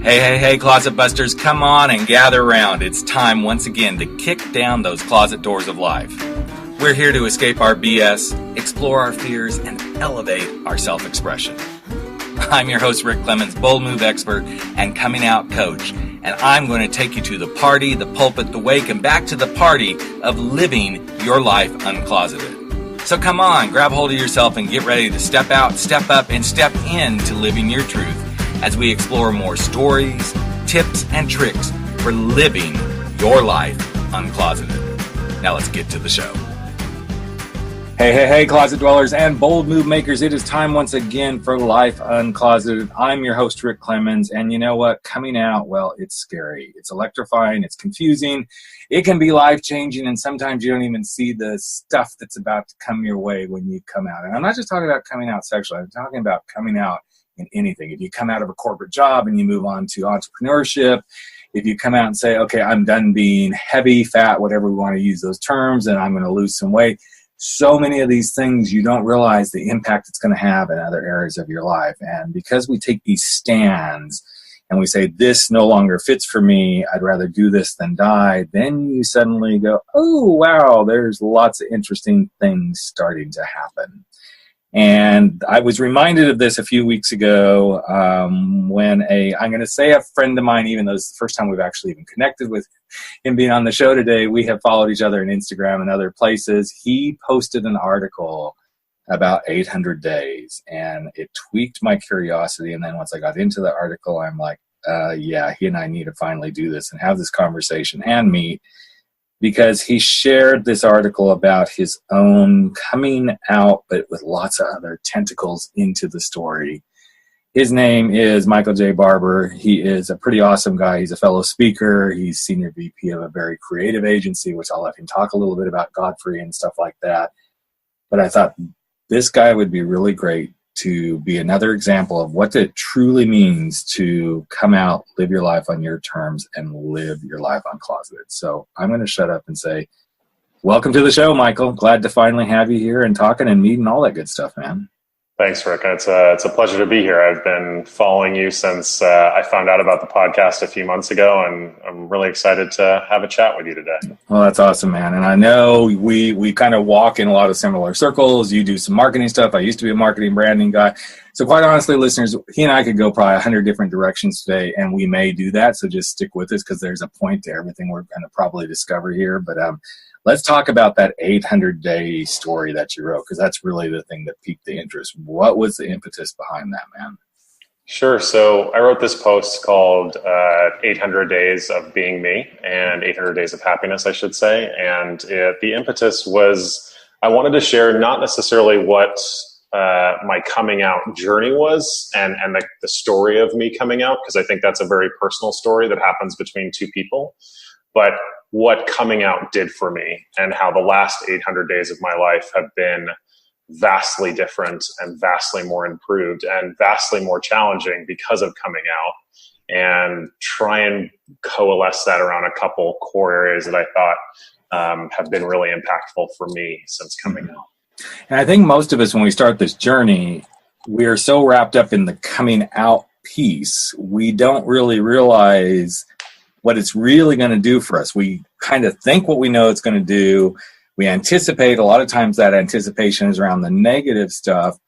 Hey, Closet Busters, come on and gather around. It's time once again to kick down those closet doors of life. We're here to escape our BS, explore our fears, and elevate our self-expression. I'm your host, Rick Clemens, bold move expert and coming out coach, and I'm going to take you to the party, the pulpit, the wake, and back to the party of living your life uncloseted. So come on, grab hold of yourself and get ready to step out, step up, and step into living your truth as we explore more stories, tips, and tricks for living your life uncloseted. Now let's get to the show. Hey, closet dwellers and bold move makers. It is time once again for Life Uncloseted. I'm your host, Rick Clemens, and you know what? Coming out, well, it's scary. It's electrifying. It's confusing. It can be life-changing, and sometimes you don't even see the stuff that's about to come your way when you come out. And I'm not just talking about coming out sexually. I'm talking about coming out in anything. If you come out of a corporate job and you move on to entrepreneurship, if you come out and say, okay, I'm done being heavy, fat, whatever we want to use those terms, and I'm going to lose some weight. So many of these things, you don't realize the impact it's going to have in other areas of your life. And because we take these stands and we say, this no longer fits for me, I'd rather do this than die, then you suddenly go, oh, wow, there's lots of interesting things starting to happen. And I was reminded of this a few weeks ago when I'm going to say a friend of mine, even though it's the first time we've actually even connected with him being on the show today, we have followed each other on Instagram and other places. He posted an article about 800 days, and it tweaked my curiosity. And then once I got into the article, I'm like, yeah, he and I need to finally do this and have this conversation and meet. Because he shared this article about his own coming out, but with lots of other tentacles into the story. His name is Michael J. Barber. He is a pretty awesome guy. He's a fellow speaker. He's senior VP of a very creative agency, which I'll let him talk a little bit about Godfrey and stuff like that. But I thought this guy would be really great to be another example of what it truly means to come out, live your life on your terms, and live your life uncloseted. So I'm going to shut up and say, welcome to the show, Michael. Glad to finally have you here and talking and meeting, all that good stuff, man. Thanks, Rick. It's a pleasure to be here. I've been following you since I found out about the podcast a few months ago, and I'm really excited to have a chat with you today. Well, that's awesome, man. And I know we kind of walk in a lot of similar circles. You do some marketing stuff. I used to be a marketing branding guy. So quite honestly, listeners, he and I could go probably 100 different directions today, and we may do that. So just stick with us because there's a point to everything we're going to probably discover here. But let's talk about that 800-day story that you wrote, because that's really the thing that piqued the interest. What was the impetus behind that, man? Sure. So I wrote this post called 800 Days of Being Me, and 800 Days of Happiness, I should say. And the impetus was I wanted to share not necessarily what my coming out journey was and the story of me coming out, because I think that's a very personal story that happens between two people, but what coming out did for me and how the last 800 days of my life have been vastly different and vastly more improved and vastly more challenging because of coming out, and try and coalesce that around a couple core areas that I thought have been really impactful for me since coming out. And I think most of us, when we start this journey, we are so wrapped up in the coming out piece, we don't really realize what it's really going to do for us. We kind of think what we know it's going to do. We anticipate. A lot of times that anticipation is around the negative stuff,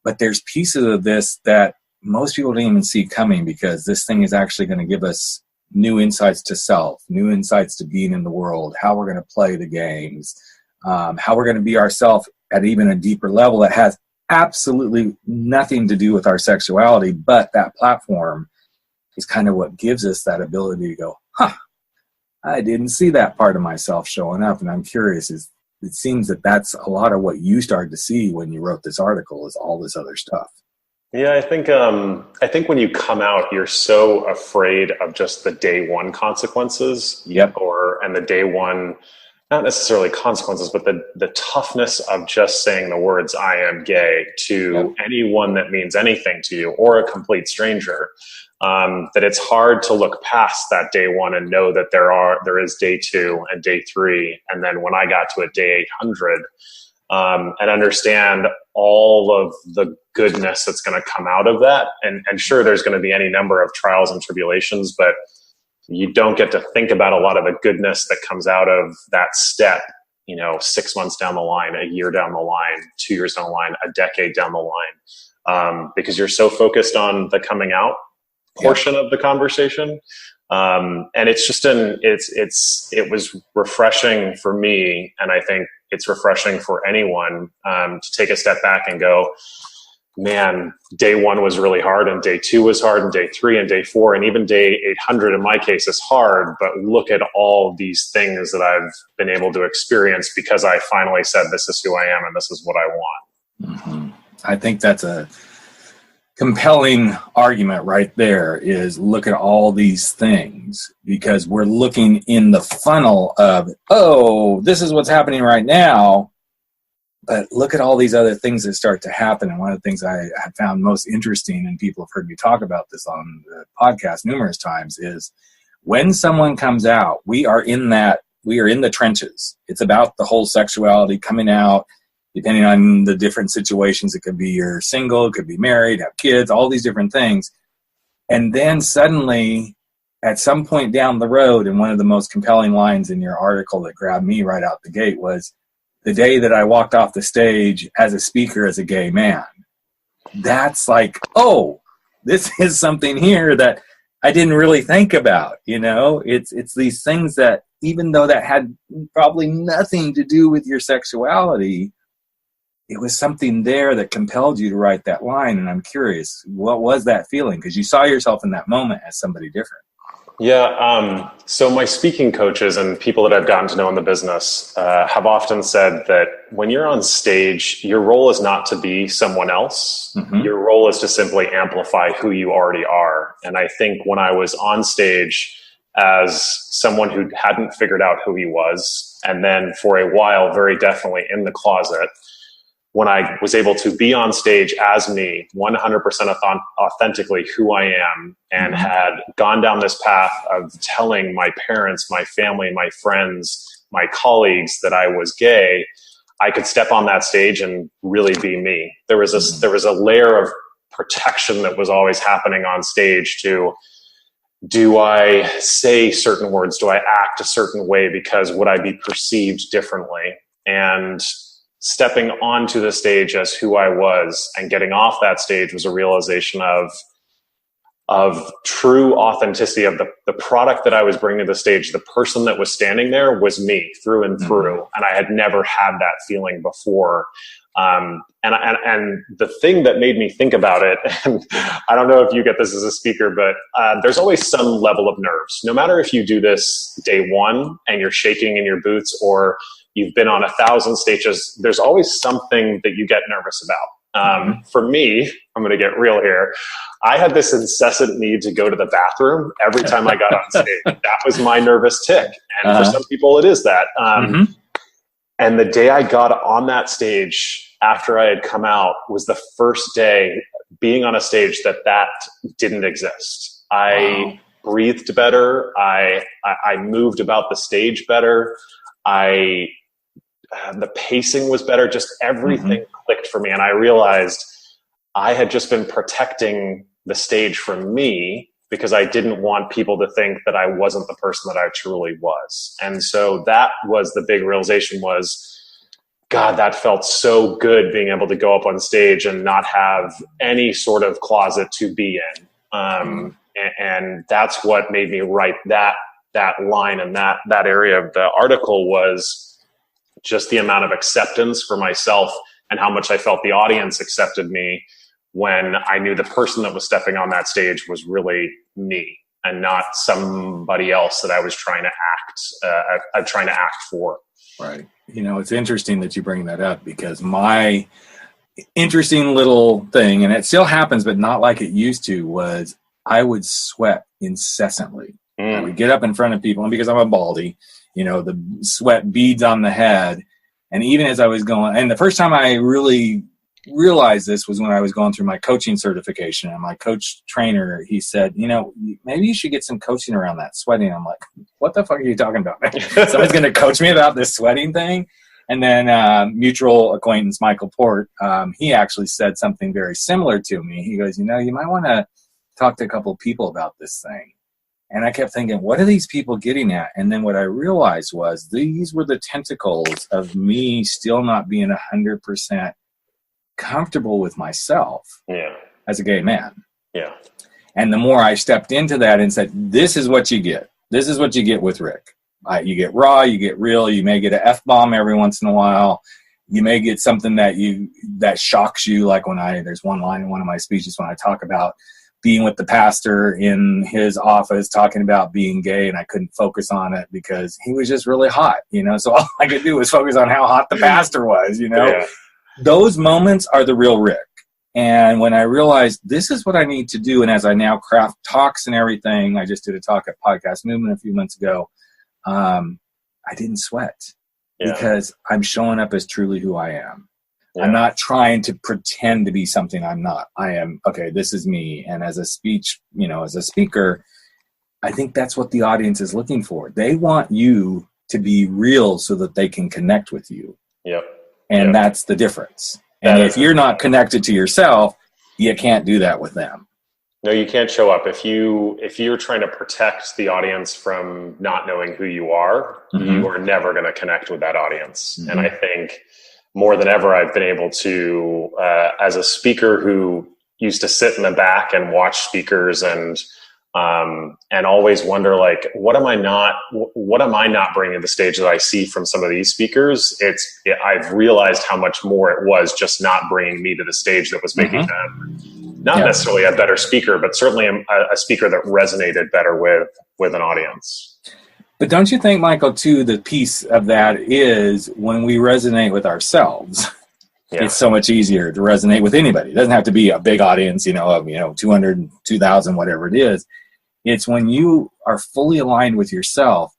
but there's pieces of this that most people don't even see coming, because this thing is actually going to give us new insights to self, new insights to being in the world, how we're going to play the games, how we're going to be ourselves at even a deeper level that has absolutely nothing to do with our sexuality, but that platform is kind of what gives us that ability to go, I didn't see that part of myself showing up. And I'm curious, it seems that that's a lot of what you started to see when you wrote this article, is all this other stuff. Yeah, I think when you come out, you're so afraid of just the day one consequences. Yep. And the day one, not necessarily consequences, but the toughness of just saying the words, I am gay, to anyone that means anything to you or a complete stranger. That it's hard to look past that day one and know that there is day two and day three. And then when I got to a day 800, and understand all of the goodness that's going to come out of that. And sure, there's going to be any number of trials and tribulations, but you don't get to think about a lot of the goodness that comes out of that step, 6 months down the line, a year down the line, 2 years down the line, a decade down the line, because you're so focused on the coming out portion of the conversation. And it's just it was refreshing for me. And I think it's refreshing for anyone, to take a step back and go, man, day 1 was really hard, and day 2 was hard, and day 3 and day 4, and even day 800 in my case is hard. But look at all these things that I've been able to experience because I finally said, this is who I am and this is what I want. Mm-hmm. I think that's a compelling argument right there, is look at all these things, because we're looking in the funnel of, oh, this is what's happening right now. But look at all these other things that start to happen. And one of the things I have found most interesting, and people have heard me talk about this on the podcast numerous times, is when someone comes out, we are in the trenches. It's about the whole sexuality coming out, depending on the different situations. It could be you're single, it could be married, have kids, all these different things. And then suddenly, at some point down the road, and one of the most compelling lines in your article that grabbed me right out the gate was, the day that I walked off the stage as a speaker as a gay man. That's like, oh, this is something here that I didn't really think about, It's these things that, even though that had probably nothing to do with your sexuality, it was something there that compelled you to write that line. And I'm curious, what was that feeling? Because you saw yourself in that moment as somebody different. Yeah. So my speaking coaches and people that I've gotten to know in the business have often said that when you're on stage, your role is not to be someone else. Mm-hmm. Your role is to simply amplify who you already are. And I think when I was on stage as someone who hadn't figured out who he was, and then for a while, very definitely in the closet, when I was able to be on stage as me, 100% authentically who I am, and had gone down this path of telling my parents, my family, my friends, my colleagues that I was gay, I could step on that stage and really be me. There was a layer of protection that was always happening on stage to, do I say certain words? Do I act a certain way? Because would I be perceived differently? And stepping onto the stage as who I was and getting off that stage was a realization of true authenticity of the product that I was bringing to the stage. The person that was standing there was me through and through. And I had never had that feeling before. And the thing that made me think about it, and I don't know if you get this as a speaker, but there's always some level of nerves. No matter if you do this day 1 and you're shaking in your boots, or you've been on 1,000 stages, there's always something that you get nervous about. For me, I'm going to get real here. I had this incessant need to go to the bathroom every time I got on stage. That was my nervous tick. And for some people, it is that. And the day I got on that stage after I had come out was the first day being on a stage that didn't exist. I breathed better. I moved about the stage better. The pacing was better. Just everything clicked for me. And I realized I had just been protecting the stage from me because I didn't want people to think that I wasn't the person that I truly was. And so that was the big realization was, God, that felt so good being able to go up on stage and not have any sort of closet to be in. And that's what made me write that line, and that area of the article was just the amount of acceptance for myself and how much I felt the audience accepted me when I knew the person that was stepping on that stage was really me and not somebody else that I was trying to act for. Right. It's interesting that you bring that up, because my interesting little thing, and it still happens, but not like it used to, was I would sweat incessantly. I would get up in front of people, and because I'm a baldy, the sweat beads on the head. And even as I was going, and the first time I really realized this was when I was going through my coaching certification, and my coach trainer, he said, maybe you should get some coaching around that sweating. I'm like, what the fuck are you talking about? Someone's going to coach me about this sweating thing? And then mutual acquaintance Michael Port, he actually said something very similar to me. He goes, you might want to talk to a couple of people about this thing. And I kept thinking, what are these people getting at? And then what I realized was these were the tentacles of me still not being 100% comfortable with myself as a gay man. Yeah. And the more I stepped into that and said, this is what you get. This is what you get with Rick. You get raw, you get real, you may get an F-bomb every once in a while. You may get something that shocks you, like there's one line in one of my speeches when I talk about being with the pastor in his office talking about being gay, and I couldn't focus on it because he was just really hot, so all I could do was focus on how hot the pastor was. Yeah. Those moments are the real Rick. And when I realized this is what I need to do, and as I now craft talks and everything, I just did a talk at Podcast Movement a few months ago, I didn't sweat because I'm showing up as truly who I am. Yeah. I'm not trying to pretend to be something I'm not. I am, okay, this is me. And as a speaker, I think that's what the audience is looking for. They want you to be real so that they can connect with you. Yep. And that's the difference. And if you're not connected to yourself, you can't do that with them. No, you can't show up. If you're trying to protect the audience from not knowing who you are, you are never going to connect with that audience. And I think more than ever, I've been able to, as a speaker who used to sit in the back and watch speakers and always wonder, like, what am I not bringing to the stage that I see from some of these speakers? I've realized how much more it was just not bringing me to the stage that was making them not necessarily a better speaker, but certainly a speaker that resonated better with an audience. But don't you think, Michael, too, the piece of that is when we resonate with ourselves, it's so much easier to resonate with anybody. It doesn't have to be a big audience, of 200, 2,000, whatever it is. It's when you are fully aligned with yourself,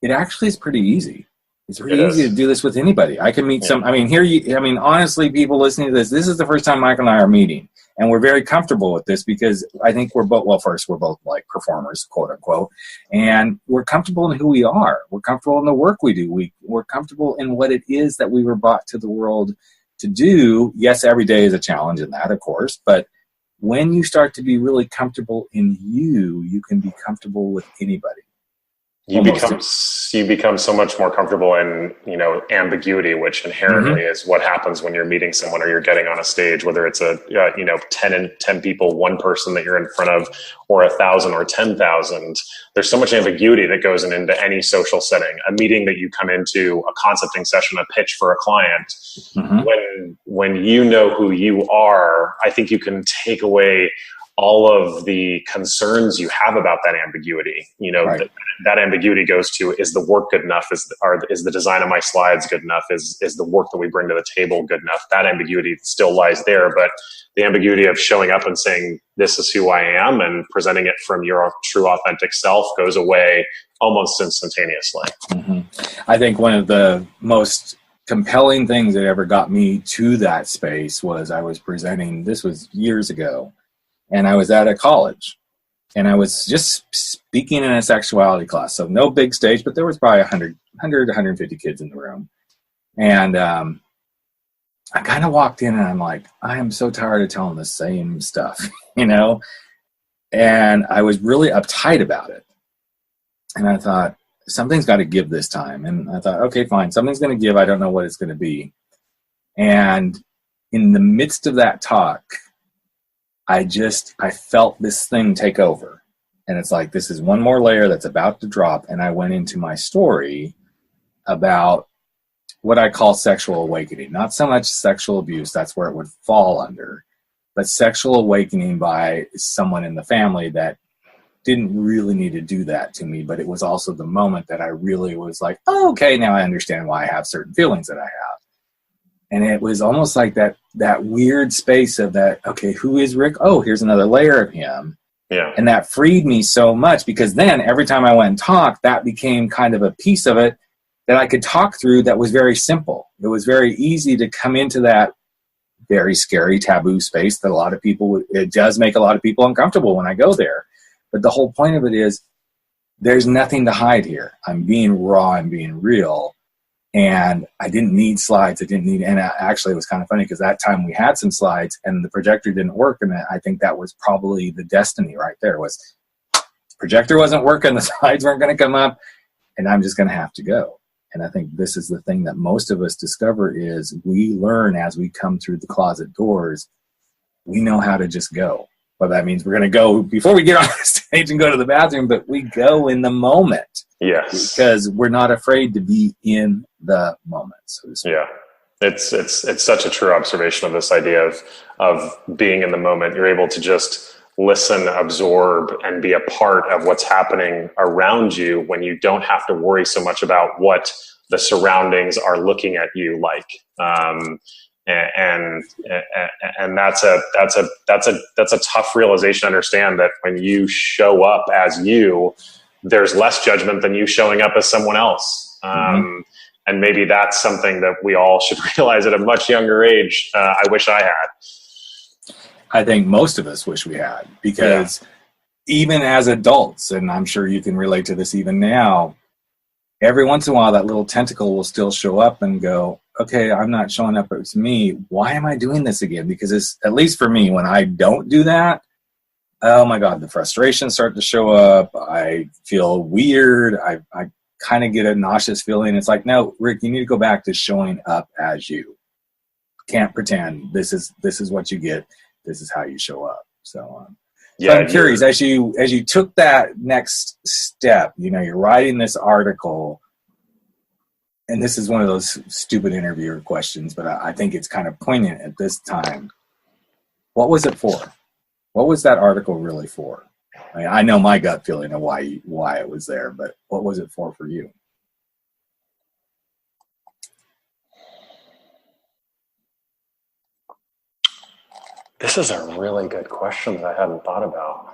it actually is pretty easy. It's pretty easy to do this with anybody. I can meet honestly, people listening to this is the first time Michael and I are meeting. And we're very comfortable with this because I think we're both like performers, quote unquote. And we're comfortable in who we are. We're comfortable in the work we do. We're comfortable in what it is that we were brought to the world to do. Yes, every day is a challenge in that, of course. But when you start to be really comfortable in you can be comfortable with anybody. You become so much more comfortable in, ambiguity, which inherently is what happens when you're meeting someone or you're getting on a stage, whether it's 10 people, one person that you're in front of, or 1,000 or 10,000. There's so much ambiguity that goes into any social setting. A meeting that you come into, a concepting session, a pitch for a client. When you know who you are, I think you can take away all of the concerns you have about that ambiguity. That ambiguity goes to, is the work good enough? Is the design of my slides good enough? Is the work that we bring to the table good enough? That ambiguity still lies there, but the ambiguity of showing up and saying, this is who I am, and presenting it from your true authentic self goes away almost instantaneously. I think one of the most compelling things that ever got me to that space was I was presenting, this was years ago, and I was at a college, and I was just speaking in a sexuality class. So no big stage, but there was probably 150 kids in the room. And I kind of walked in and I'm like, I am so tired of telling the same stuff, And I was really uptight about it. And I thought, something's got to give this time. And I thought, okay, fine, something's going to give. I don't know what it's going to be. And in the midst of that talk, I felt this thing take over. And it's like, this is one more layer that's about to drop. And I went into my story about what I call sexual awakening. Not so much sexual abuse, that's where it would fall under, but sexual awakening by someone in the family that didn't really need to do that to me. But it was also the moment that I really was like, oh, okay, now I understand why I have certain feelings that I have. And it was almost like that weird space of that, okay, who is Rick? Oh, here's another layer of him. Yeah. And that freed me so much, because then every time I went and talked, that became kind of a piece of it that I could talk through that was very simple. It was very easy to come into that very scary taboo space that it does make a lot of people uncomfortable when I go there. But the whole point of it is there's nothing to hide here. I'm being raw, I'm being real. And I didn't need slides. And actually it was kind of funny because that time we had some slides and the projector didn't work. And I think that was probably the destiny right there, was projector wasn't working. The slides weren't going to come up, and I'm just going to have to go. And I think this is the thing that most of us discover is we learn as we come through the closet doors, we know how to just go. Well, that means we're going to go before we get on the stage and go to the bathroom, but we go in the moment. Yes. Because we're not afraid to be in the moment, so to speak. Yeah. It's such a true observation of this idea of being in the moment. You're able to just listen, absorb, and be a part of what's happening around you when you don't have to worry so much about what the surroundings are looking at you like. And that's a tough realization to understand, that when you show up as you, there's less judgment than you showing up as someone else. And maybe that's something that we all should realize at a much younger age. I wish I had. I think most of us wish we had, because even as adults, and I'm sure you can relate to this even now, every once in a while that little tentacle will still show up and go, okay, I'm not showing up as me. Why am I doing this again? Because it's, at least for me, when I don't do that, oh my God, the frustrations start to show up. I feel weird. I kind of get a nauseous feeling. It's like, no, Rick, you need to go back to showing up as you. Can't pretend. This is what you get. This is how you show up. So, so I'm curious, as you took that next step, you're writing this article, and this is one of those stupid interviewer questions, but I think it's kind of poignant at this time. What was it for? What was that article really for? I know my gut feeling of why it was there, but what was it for you? This is a really good question that I hadn't thought about.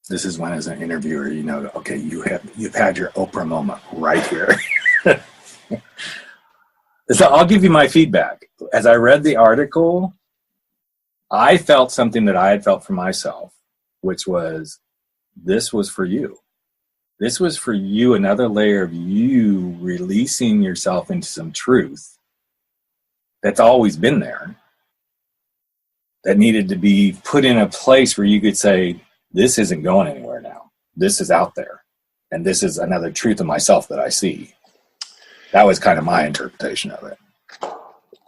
This is when, as an interviewer, okay, you've had your Oprah moment right here. So I'll give you my feedback. As I read the article, I felt something that I had felt for myself, which was, this was for you. This was for you, another layer of you releasing yourself into some truth that's always been there, that needed to be put in a place where you could say, this isn't going anywhere now. This is out there. And this is another truth of myself that I see. That was kind of my interpretation of it.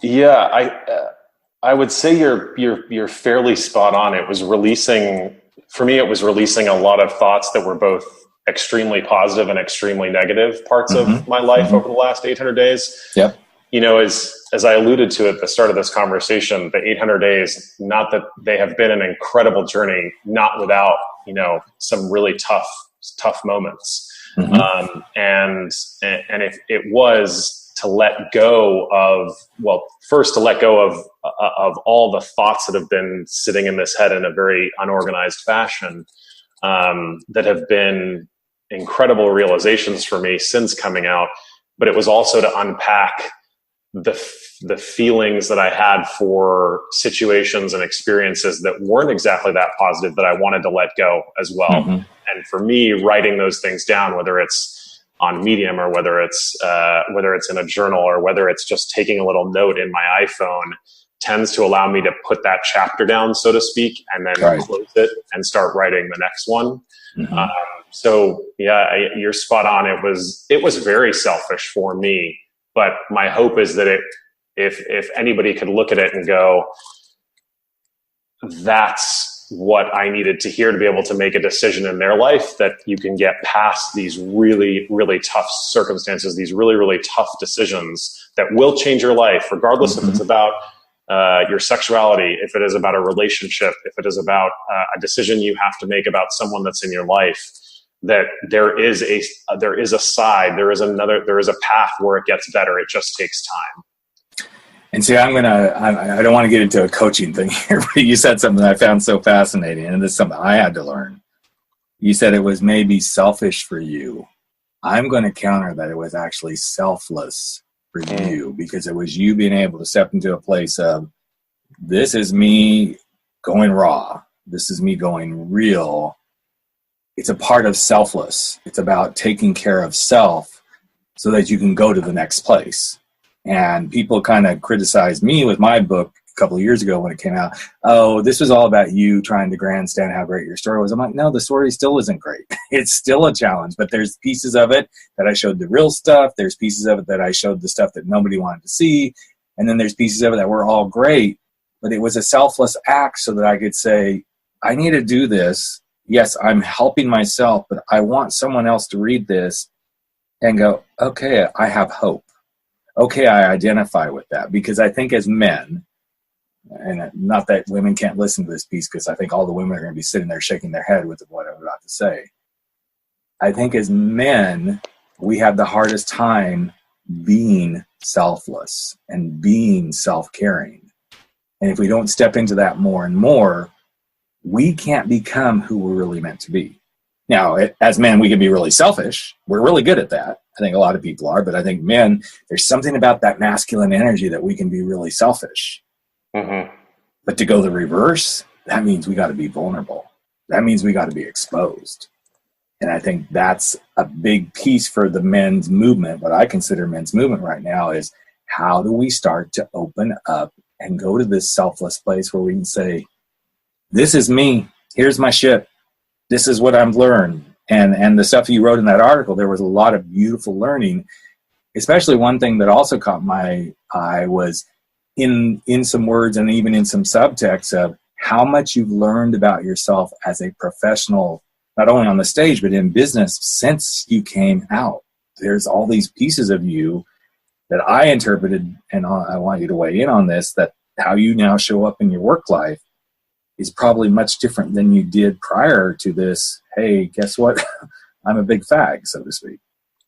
Yeah, I would say you're fairly spot on. It was releasing, for me, it was releasing a lot of thoughts that were both extremely positive and extremely negative parts of my life over the last 800 days. Yep. As I alluded to at the start of this conversation, the 800 days, not that they have been an incredible journey, not without, some really tough moments. And if it was to let go of, first to let go of all the thoughts that have been sitting in this head in a very unorganized fashion, that have been incredible realizations for me since coming out. But it was also to unpack the feelings that I had for situations and experiences that weren't exactly that positive, that I wanted to let go as well. And for me, writing those things down, whether it's on Medium or whether it's in a journal or whether it's just taking a little note in my iPhone, tends to allow me to put that chapter down, so to speak, and then close it and start writing the next one. So yeah, you're spot on. It was very selfish for me, but my hope is that if anybody could look at it and go, that's what I needed to hear to be able to make a decision in their life, that you can get past these really, really tough circumstances, these really, really tough decisions that will change your life, regardless if it's about your sexuality, if it is about a relationship, if it is about a decision you have to make about someone that's in your life, that there is a side, there is a path where it gets better. It just takes time. And see, I don't want to get into a coaching thing here, but you said something I found so fascinating, and this is something I had to learn. You said it was maybe selfish for you. I'm going to counter that it was actually selfless for you, because it was you being able to step into a place of, this is me going raw. This is me going real. it's a part of Selfless. It's about taking care of self so that you can go to the next place. And people kind of criticized me with my book a couple of years ago when it came out. Oh, this was all about you trying to grandstand how great your story was. I'm like, no, the story still isn't great. It's still a challenge, but there's pieces of it that I showed the real stuff. There's pieces of it that I showed the stuff that nobody wanted to see. And then there's pieces of it that were all great, but it was a selfless act so that I could say, I need to do this. Yes, I'm helping myself, but I want someone else to read this and go, okay, I have hope. Okay, I identify with that. Because I think as men, and not that women can't listen to this piece, because I think all the women are going to be sitting there shaking their head with what I'm about to say. I think as men, we have the hardest time being selfless and being self-caring. And if we don't step into that more and more, we can't become who we're really meant to be. Now, as men, we can be really selfish. We're really good at that. I think a lot of people are, but I think men, there's something about that masculine energy that we can be really selfish. Mm-hmm. But to go the reverse, that means we got to be vulnerable. That means we got to be exposed. And I think that's a big piece for the men's movement. What I consider men's movement right now is, how do we start to open up and go to this selfless place where we can say, this is me, here's my shit, this is what I've learned. And the stuff you wrote in that article, there was a lot of beautiful learning. Especially one thing that also caught my eye was in some words and even in some subtext of how much you've learned about yourself as a professional, not only on the stage, but in business since you came out. There's all these pieces of you that I interpreted, and I want you to weigh in on this, that how you now show up in your work life is probably much different than you did prior to this. Hey, guess what? I'm a big fag, so to speak.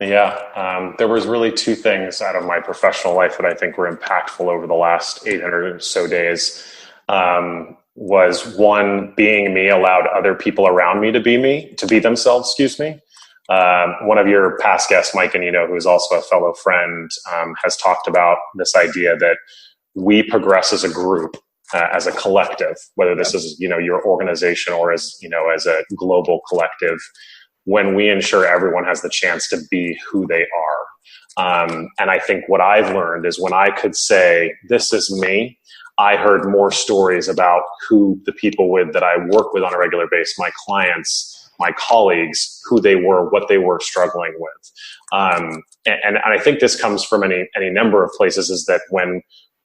Yeah, there was really two things out of my professional life that I think were impactful over the last 800 or so days. Was one, being me allowed other people around me to be themselves, excuse me. One of your past guests, Mike, and who's also a fellow friend, has talked about this idea that we progress as a group, as a collective, whether this is, your organization or as a global collective, when we ensure everyone has the chance to be who they are. And I think what I've learned is when I could say, this is me, I heard more stories about who the people that I work with on a regular basis, my clients, my colleagues, who they were, what they were struggling with. And I think this comes from any number of places, is that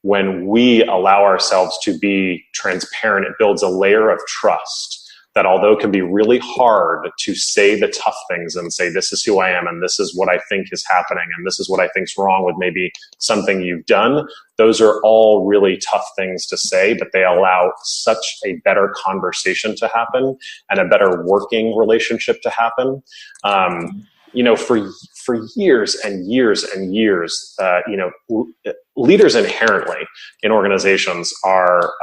when we allow ourselves to be transparent, it builds a layer of trust that, although it can be really hard to say the tough things and say, this is who I am and this is what I think is happening and this is what I think's wrong with maybe something you've done, those are all really tough things to say, but they allow such a better conversation to happen and a better working relationship to happen. For years and years and years, leaders inherently in organizations are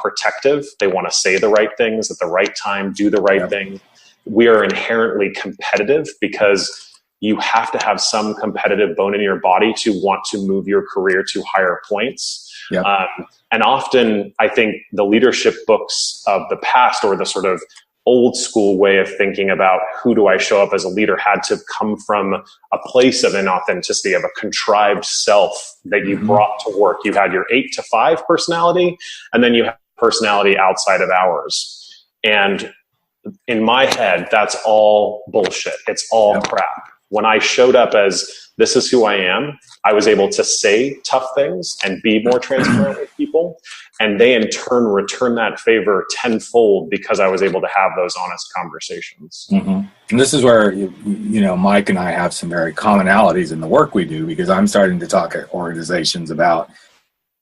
protective. They want to say the right things at the right time, do the right thing. We are inherently competitive because you have to have some competitive bone in your body to want to move your career to higher points. And often, I think the leadership books of the past, or the sort of old school way of thinking about who do I show up as a leader, had to come from a place of inauthenticity, of a contrived self that you brought to work. You had your 8 to 5 personality, and then you have personality outside of hours. And in my head, that's all bullshit. It's all crap. When I showed up as, this is who I am, I was able to say tough things and be more transparent with people. And they in turn return that favor tenfold because I was able to have those honest conversations. And this is where, Mike and I have some very commonalities in the work we do, because I'm starting to talk at organizations about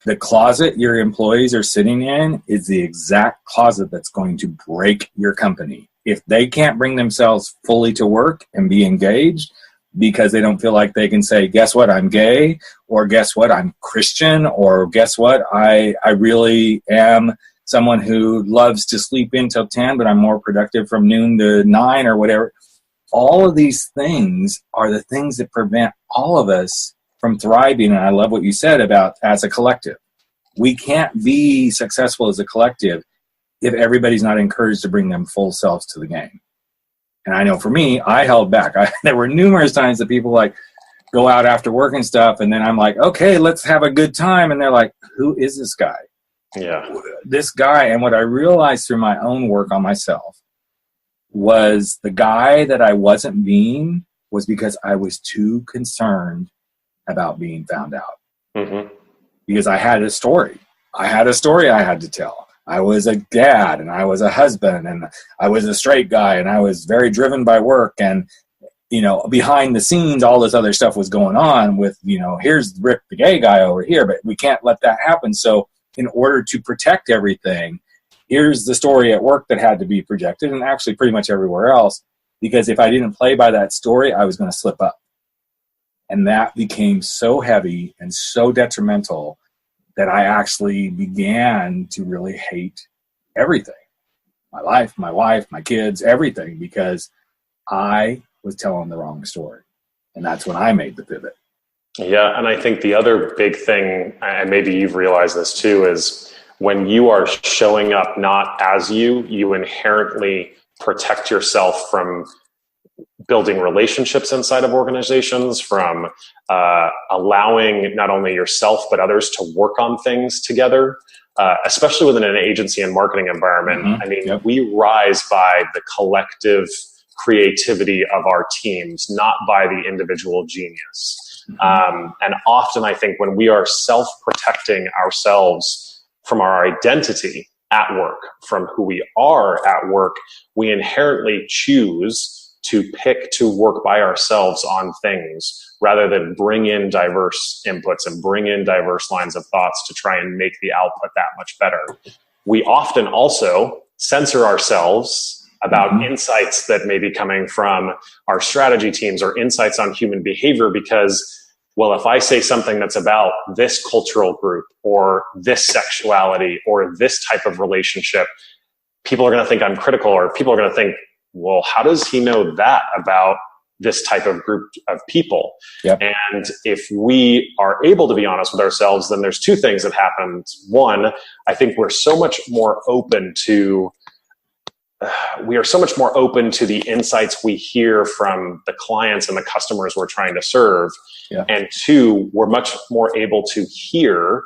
the closet your employees are sitting in is the exact closet that's going to break your company. If they can't bring themselves fully to work and be engaged, because they don't feel like they can say, guess what, I'm gay, or guess what, I'm Christian, or guess what, I really am someone who loves to sleep in till 10, but I'm more productive from noon to 9 or whatever. All of these things are the things that prevent all of us from thriving. And I love what you said about as a collective. We can't be successful as a collective if everybody's not encouraged to bring them full selves to the game. And I know for me, I held back. There were numerous times that people like go out after work and stuff. And then I'm like, okay, let's have a good time. And they're like, who is this guy? Yeah. This guy. And what I realized through my own work on myself was the guy that I wasn't being was because I was too concerned about being found out. Mm-hmm. Because I had a story. I had a story I had to tell. I was a dad and I was a husband and I was a straight guy and I was very driven by work, and, you know, behind the scenes, all this other stuff was going on with, you know, here's Rick, the gay guy over here, but we can't let that happen. So in order to protect everything, here's the story at work that had to be projected, and actually pretty much everywhere else, because if I didn't play by that story, I was going to slip up. And that became so heavy and so detrimental that I actually began to really hate everything. My life, my wife, my kids, everything, because I was telling the wrong story. And that's when I made the pivot. Yeah, and I think the other big thing, and maybe you've realized this too, is when you are showing up not as you inherently protect yourself from building relationships inside of organizations, from allowing not only yourself but others to work on things together, especially within an agency and marketing environment. Mm-hmm. I mean, we rise by the collective creativity of our teams, not by the individual genius. Mm-hmm. And often I think when we are self-protecting ourselves from our identity at work, from who we are at work, we inherently choose to pick to work by ourselves on things rather than bring in diverse inputs and bring in diverse lines of thoughts to try and make the output that much better. We often also censor ourselves about mm-hmm. insights that may be coming from our strategy teams or insights on human behavior because, well, if I say something that's about this cultural group or this sexuality or this type of relationship, people are going to think I'm critical, or people are going to think, well, how does he know that about this type of group of people? Yep. And if we are able to be honest with ourselves, then there's two things that happen. One, I think we're so much more open to the insights we hear from the clients and the customers we're trying to serve. Yeah. And two, we're much more able to hear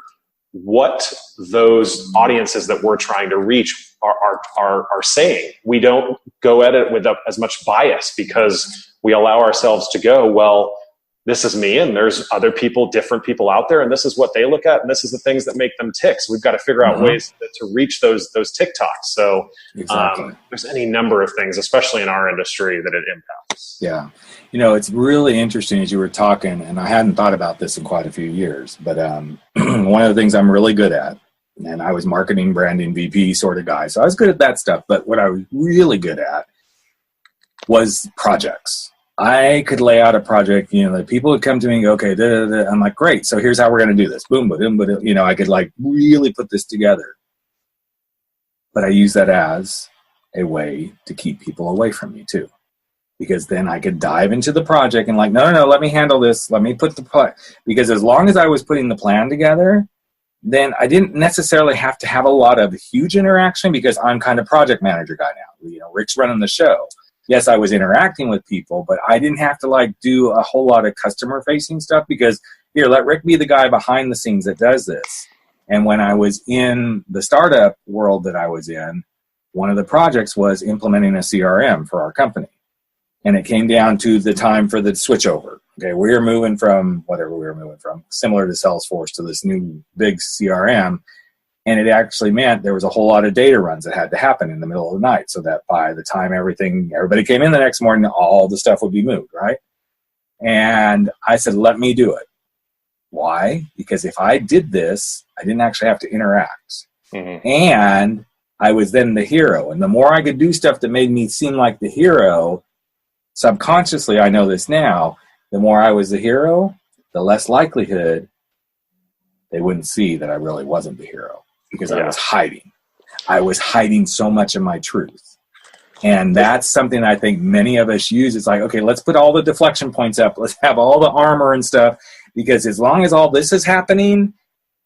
what those audiences that we're trying to reach are saying. We don't go at it with as much bias because we allow ourselves to go, well, this is me and there's other people, different people out there, and this is what they look at and this is the things that make them tick. So we've got to figure out ways to reach those TikToks. So exactly. There's any number of things, especially in our industry, that it impacts. Yeah. You know, it's really interesting as you were talking, and I hadn't thought about this in quite a few years, but one of the things I'm really good at, and I was marketing, branding, VP sort of guy, so I was good at that stuff, but what I was really good at was projects. I could lay out a project, you know, that people would come to me and go, okay, I'm like, great, so here's how we're going to do this. Boom, boom, boom, you know, I could like really put this together. But I use that as a way to keep people away from me too. Because then I could dive into the project and like, no, let me handle this. Let me put the plan. Because as long as I was putting the plan together, then I didn't necessarily have to have a lot of huge interaction because I'm kind of project manager guy now. You know, Rick's running the show. Yes, I was interacting with people, but I didn't have to like do a whole lot of customer facing stuff because here, let Rick be the guy behind the scenes that does this. And when I was in the startup world that I was in, one of the projects was implementing a CRM for our company. And it came down to the time for the switchover. Okay, we were moving from whatever we were moving from, similar to Salesforce, to this new big CRM. And it actually meant there was a whole lot of data runs that had to happen in the middle of the night so that by the time everybody came in the next morning, all the stuff would be moved, right? And I said, let me do it. Why? Because if I did this, I didn't actually have to interact. Mm-hmm. And I was then the hero. And the more I could do stuff that made me seem like the hero, subconsciously, I know this now, the more I was the hero, the less likelihood they wouldn't see that I really wasn't the hero because I was hiding. I was hiding so much of my truth. And that's something I think many of us use. It's like, okay, let's put all the deflection points up. Let's have all the armor and stuff because as long as all this is happening,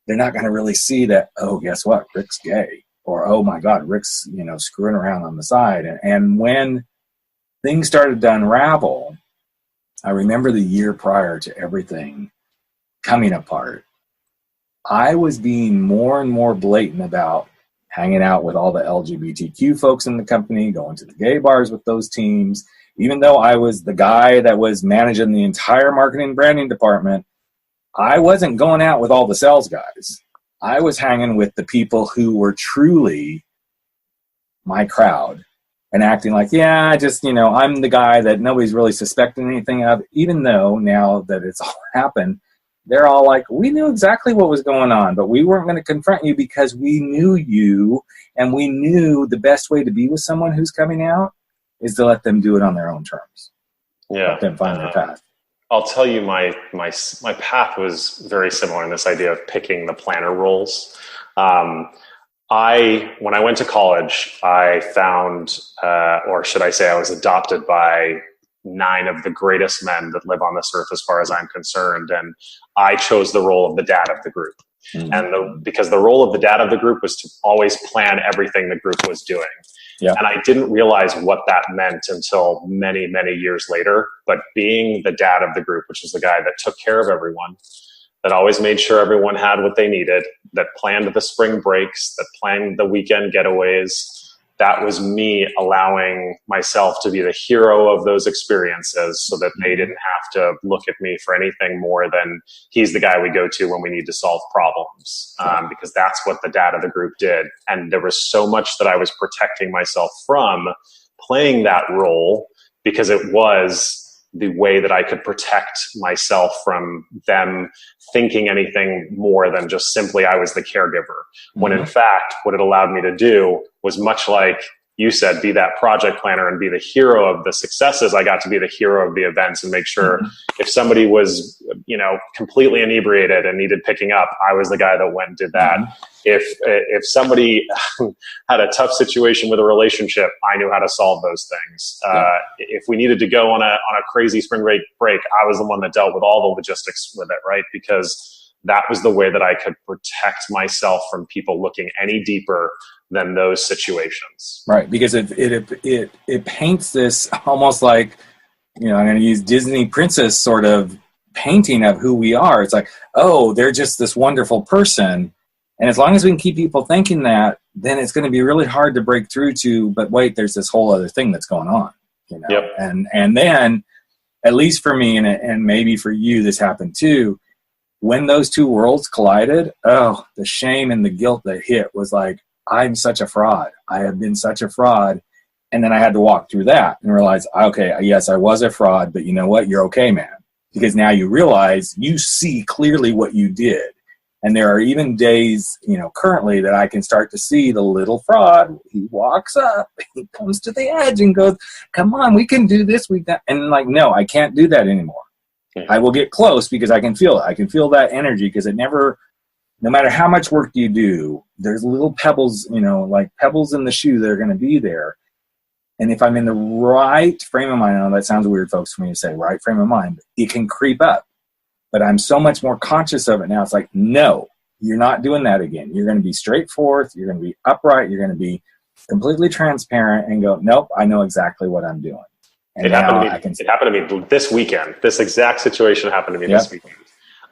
they're not going to really see that, oh, guess what? Rick's gay. Or, oh, my God, Rick's, screwing around on the side. And when things started to unravel, I remember the year prior to everything coming apart, I was being more and more blatant about hanging out with all the LGBTQ folks in the company, going to the gay bars with those teams. Even though I was the guy that was managing the entire marketing and branding department, I wasn't going out with all the sales guys. I was hanging with the people who were truly my crowd and acting like, yeah, I'm the guy that nobody's really suspecting anything of, even though now that it's all happened, they're all like, we knew exactly what was going on, but we weren't going to confront you because we knew you, and we knew the best way to be with someone who's coming out is to let them do it on their own terms. Yeah. Let them find their path. I'll tell you, my path was very similar in this idea of picking the planner roles. When I went to college, I found, or should I say I was adopted by 9 of the greatest men that live on this earth as far as I'm concerned. And I chose the role of the dad of the group. Mm-hmm. And because the role of the dad of the group was to always plan everything the group was doing. Yeah. And I didn't realize what that meant until many, many years later. But being the dad of the group, which is the guy that took care of everyone, that always made sure everyone had what they needed, that planned the spring breaks, that planned the weekend getaways, that was me allowing myself to be the hero of those experiences so that they didn't have to look at me for anything more than he's the guy we go to when we need to solve problems, because that's what the dad of the group did. And there was so much that I was protecting myself from playing that role because it was the way that I could protect myself from them thinking anything more than just simply I was the caregiver. When in fact, what it allowed me to do was much like you said, be that project planner and be the hero of the successes. I got to be the hero of the events and make sure if somebody was, completely inebriated and needed picking up, I was the guy that went and did that. If somebody had a tough situation with a relationship, I knew how to solve those things. If we needed to go on a crazy spring break, I was the one that dealt with all the logistics with it, right? Because that was the way that I could protect myself from people looking any deeper than those situations. Right, because it paints this almost like, I'm going to use Disney princess sort of painting of who we are. It's like, oh, they're just this wonderful person. And as long as we can keep people thinking that, then it's going to be really hard to break through to, but wait, there's this whole other thing that's going on. Yep. And then, at least for me, and maybe for you, this happened too, when those two worlds collided, the shame and the guilt that hit was like, I'm such a fraud. I have been such a fraud. And then I had to walk through that and realize, okay, yes, I was a fraud, but you know what? You're okay, man. Because now you realize, you see clearly what you did. And there are even days, currently that I can start to see the little fraud. He walks up, he comes to the edge and goes, come on, we can do this. And like, no, I can't do that anymore. I will get close because I can feel it. I can feel that energy because no matter how much work you do, there's little pebbles, like pebbles in the shoe that are going to be there. And if I'm in the right frame of mind, I know that sounds weird, folks, for me to say, right frame of mind, it can creep up. But I'm so much more conscious of it now. It's like, no, you're not doing that again. You're going to be straightforward. You're going to be upright. You're going to be completely transparent and go, nope, I know exactly what I'm doing. And it happened to me this weekend. This exact situation happened to me this weekend.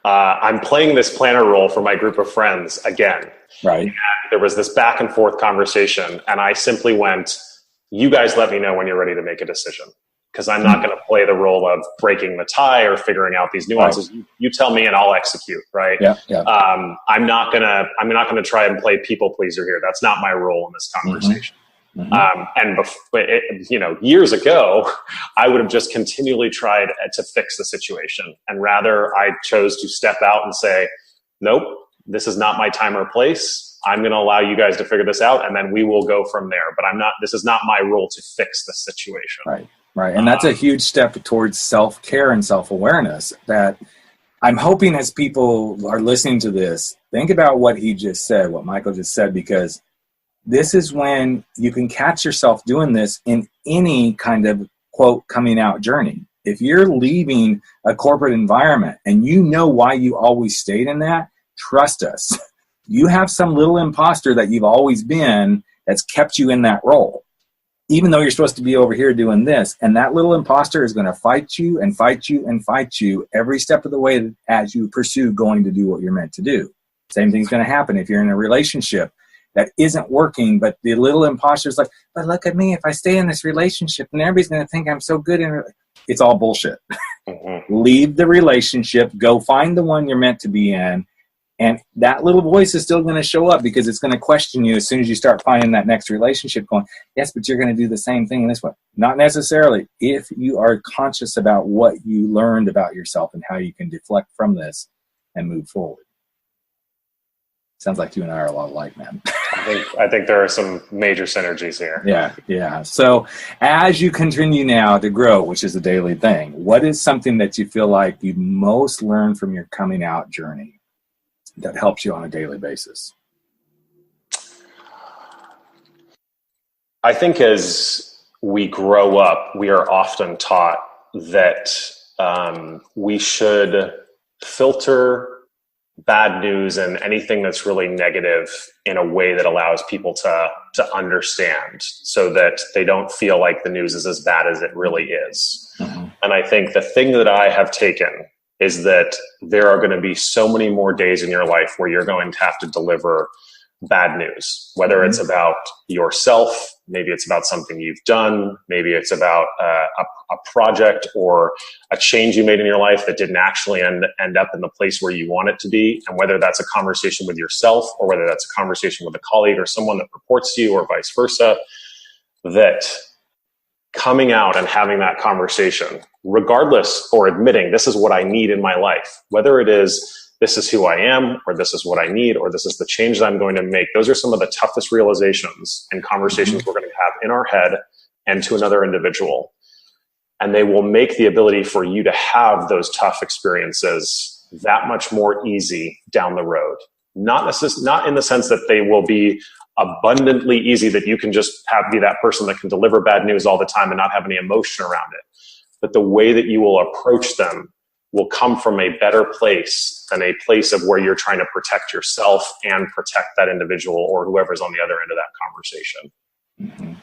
I'm playing this planner role for my group of friends again. Right. And there was this back and forth conversation, and I simply went, you guys let me know when you're ready to make a decision, because I'm not going to play the role of breaking the tie or figuring out these nuances. Right. You tell me and I'll execute. Right. Yeah. I'm not gonna try and play people pleaser here. That's not my role in this conversation. Years ago, I would have just continually tried to fix the situation, and rather I chose to step out and say, nope, this is not my time or place. I'm going to allow you guys to figure this out, and then we will go from there. But this is not my role to fix the situation. Right. And that's a huge step towards self-care and self-awareness that I'm hoping as people are listening to this, think about what he just said, what Michael just said, because this is when you can catch yourself doing this in any kind of, quote, coming out journey. If you're leaving a corporate environment and you know why you always stayed in that, trust us. You have some little imposter that you've always been that's kept you in that role. even though you're supposed to be over here doing this. And that little imposter is going to fight you and fight you and fight you every step of the way as you pursue going to do what you're meant to do. Same thing's going to happen if you're in a relationship that isn't working, but the little imposter is like, but look at me, if I stay in this relationship, and everybody's going to think I'm so good in it. It's all bullshit. Leave the relationship, go find the one you're meant to be in, and that little voice is still going to show up because it's going to question you as soon as you start finding that next relationship going, yes, but you're going to do the same thing in this one. Not necessarily. If you are conscious about what you learned about yourself and how you can deflect from this and move forward. Sounds like you and I are a lot alike, man. I think there are some major synergies here. Yeah. So as you continue now to grow, which is a daily thing, what is something that you feel like you most learned from your coming out journey that helps you on a daily basis? I think as we grow up, we are often taught that we should filter bad news and anything that's really negative in a way that allows people to understand, so that they don't feel like the news is as bad as it really is. Mm-hmm. And I think the thing that I have taken is that there are going to be so many more days in your life where you're going to have to deliver bad news, whether it's about yourself, maybe it's about something you've done, maybe it's about a project or a change you made in your life that didn't actually end up in the place where you want it to be. And whether that's a conversation with yourself or whether that's a conversation with a colleague or someone that reports to you or vice versa, that coming out and having that conversation, regardless, or admitting this is what I need in my life, whether it is this is who I am, or this is what I need, or this is the change that I'm going to make. Those are some of the toughest realizations and conversations we're going to have in our head and to another individual. And they will make the ability for you to have those tough experiences that much more easy down the road. Not in the sense that they will be abundantly easy, that you can just be that person that can deliver bad news all the time and not have any emotion around it. But the way that you will approach them will come from a better place than a place of where you're trying to protect yourself and protect that individual or whoever's on the other end of that conversation. Mm-hmm.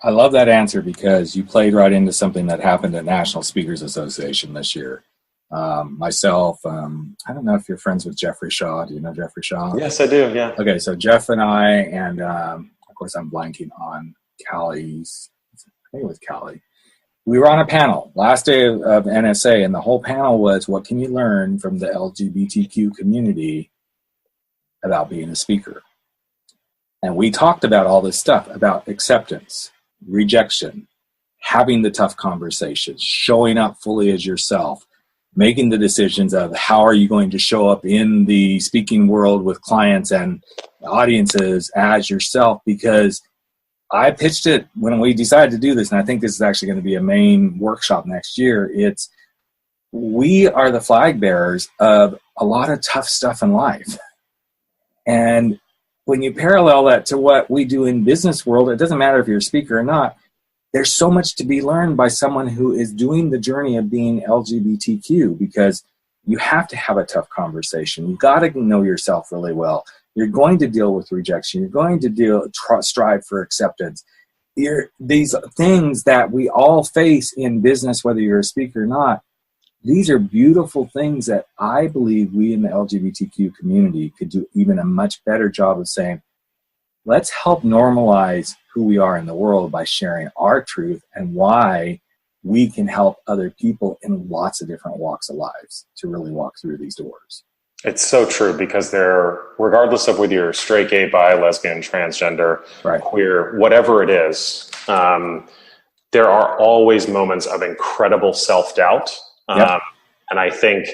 I love that answer because you played right into something that happened at National Speakers Association this year. Myself, I don't know if you're friends with Jeffrey Shaw. Do you know Jeffrey Shaw? Yes, I do, yeah. Okay, so Jeff and I, and of course I'm blanking on Callie's, I think it was Callie. We were on a panel last day of NSA, and the whole panel was, what can you learn from the LGBTQ community about being a speaker? And we talked about all this stuff, about acceptance, rejection, having the tough conversations, showing up fully as yourself, making the decisions of how are you going to show up in the speaking world with clients and audiences as yourself, because I pitched it when we decided to do this, and I think this is actually going to be a main workshop next year. We are the flag bearers of a lot of tough stuff in life. And when you parallel that to what we do in business world, it doesn't matter if you're a speaker or not, there's so much to be learned by someone who is doing the journey of being LGBTQ, because you have to have a tough conversation. You've got to know yourself really well. You're going to deal with rejection. You're going to strive for acceptance. These things that we all face in business, whether you're a speaker or not, these are beautiful things that I believe we in the LGBTQ community could do even a much better job of saying, let's help normalize who we are in the world by sharing our truth and why we can help other people in lots of different walks of lives to really walk through these doors. It's so true, because regardless of whether you're straight, gay, bi, lesbian, transgender, right, queer, whatever it is, there are always moments of incredible self-doubt. Yep. And I think,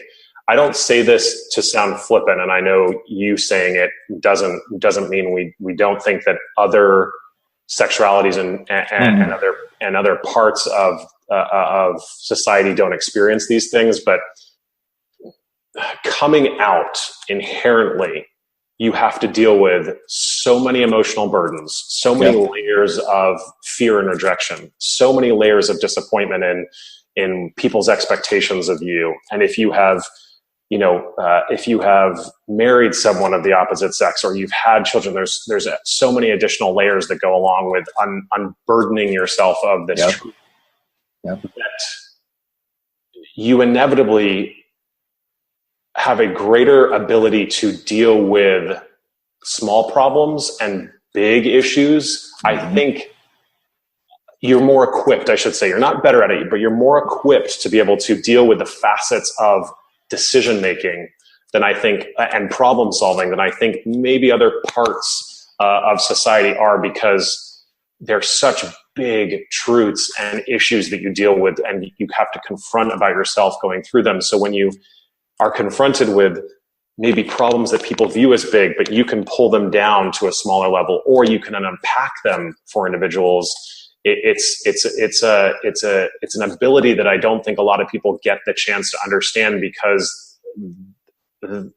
I don't say this to sound flippant, and I know you saying it doesn't mean we don't think that other sexualities and other parts of society don't experience these things, but coming out inherently, you have to deal with so many emotional burdens, so many layers of fear and rejection, so many layers of disappointment in people's expectations of you. And if you have if you have married someone of the opposite sex or you've had children, there's so many additional layers that go along with unburdening yourself of this truth that you inevitably have a greater ability to deal with small problems and big issues. I think you're more equipped, I should say. You're not better at it, but you're more equipped to be able to deal with the facets of decision making than I think, and problem solving than I think maybe other parts of society are, because they're such big truths and issues that you deal with and you have to confront about yourself going through them. So when you are confronted with maybe problems that people view as big, but you can pull them down to a smaller level, or you can unpack them for individuals. It's an ability that I don't think a lot of people get the chance to understand, because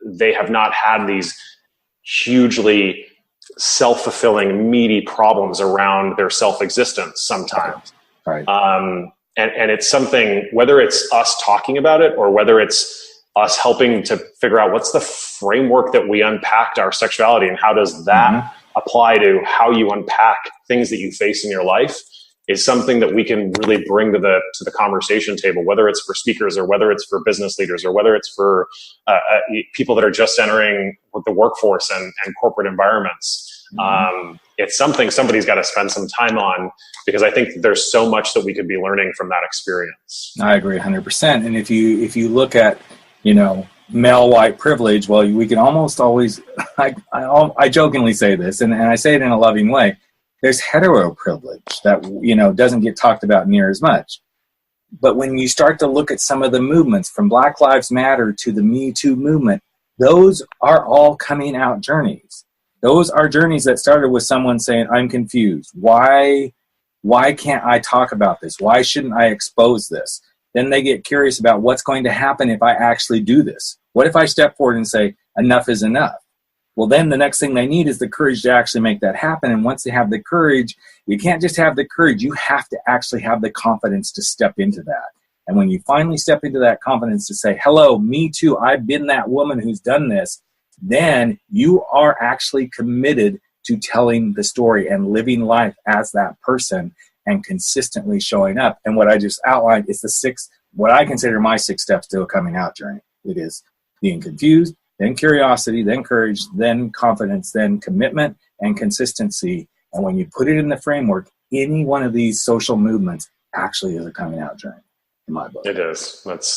they have not had these hugely self-fulfilling, meaty problems around their self-existence sometimes. Right. And it's something, whether it's us talking about it or whether it's us helping to figure out what's the framework that we unpacked our sexuality and how does that apply to how you unpack things that you face in your life, is something that we can really bring to the conversation table, whether it's for speakers or whether it's for business leaders or whether it's for people that are just entering with the workforce and corporate environments. It's something somebody's got to spend some time on, because I think there's so much that we could be learning from that experience. I agree 100%. And if you look at, male white privilege, well, we can almost always, I jokingly say this, and I say it in a loving way, there's hetero privilege that, doesn't get talked about near as much. But when you start to look at some of the movements from Black Lives Matter to the Me Too movement, those are all coming out journeys. Those are journeys that started with someone saying, I'm confused. Why can't I talk about this? Why shouldn't I expose this? Then they get curious about what's going to happen if I actually do this. What if I step forward and say, enough is enough? Well, then the next thing they need is the courage to actually make that happen. And once they have the courage, you can't just have the courage. You have to actually have the confidence to step into that. And when you finally step into that confidence to say, hello, me too, I've been that woman who's done this, then you are actually committed to telling the story and living life as that person and consistently showing up. And what I just outlined is what I consider my 6 steps to a coming out journey. It is being confused, then curiosity, then courage, then confidence, then commitment and consistency. And when you put it in the framework, any one of these social movements actually is a coming out journey, in my book. It is. That's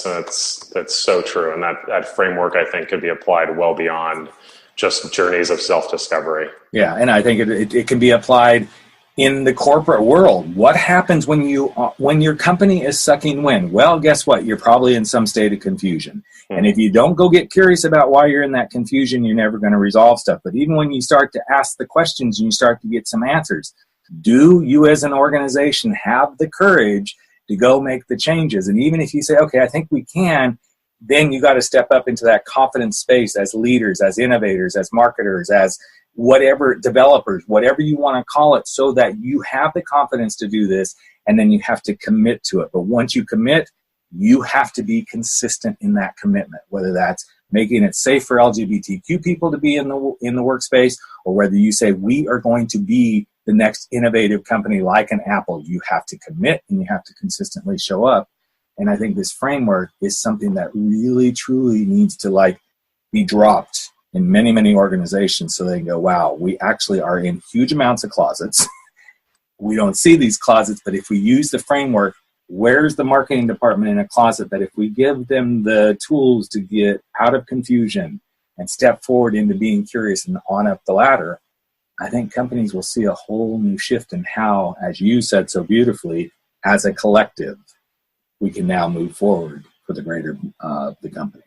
so true. And that framework, I think, could be applied well beyond just journeys of self-discovery. Yeah, and I think it can be applied in the corporate world. What happens when your company is sucking wind? Well, guess what? You're probably in some state of confusion. And if you don't go get curious about why you're in that confusion, you're never going to resolve stuff. But even when you start to ask the questions and you start to get some answers, do you as an organization have the courage to go make the changes? And even if you say, okay, I think we can, then you got to step up into that confidence space as leaders, as innovators, as marketers, as whatever, developers, whatever you want to call it, so that you have the confidence to do this, and then you have to commit to it. But once you commit, you have to be consistent in that commitment, whether that's making it safe for LGBTQ people to be in the workspace, or whether you say we are going to be the next innovative company like an Apple. You have to commit and you have to consistently show up. And I think this framework is something that really, truly needs to be dropped in many, many organizations, so they can go, wow, we actually are in huge amounts of closets. We don't see these closets, but if we use the framework, where's the marketing department in a closet that if we give them the tools to get out of confusion and step forward into being curious and on up the ladder, I think companies will see a whole new shift in how, as you said so beautifully, as a collective, we can now move forward for the greater the company.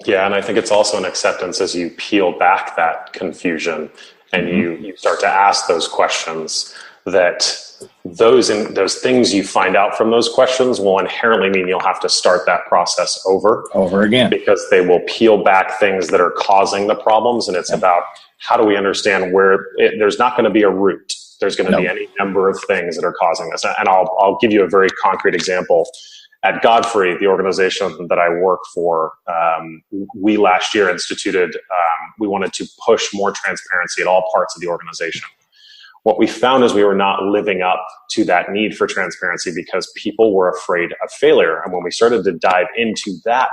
Yeah, and I think it's also an acceptance as you peel back that confusion and you start to ask those questions, that those things you find out from those questions will inherently mean you'll have to start that process over again, because they will peel back things that are causing the problems. And it's about how do we understand where there's not going to be a root. There's going to be any number of things that are causing this. And I'll give you a very concrete example. At Godfrey, the organization that I work for, we last year instituted, we wanted to push more transparency at all parts of the organization. What we found is we were not living up to that need for transparency because people were afraid of failure. And when we started to dive into that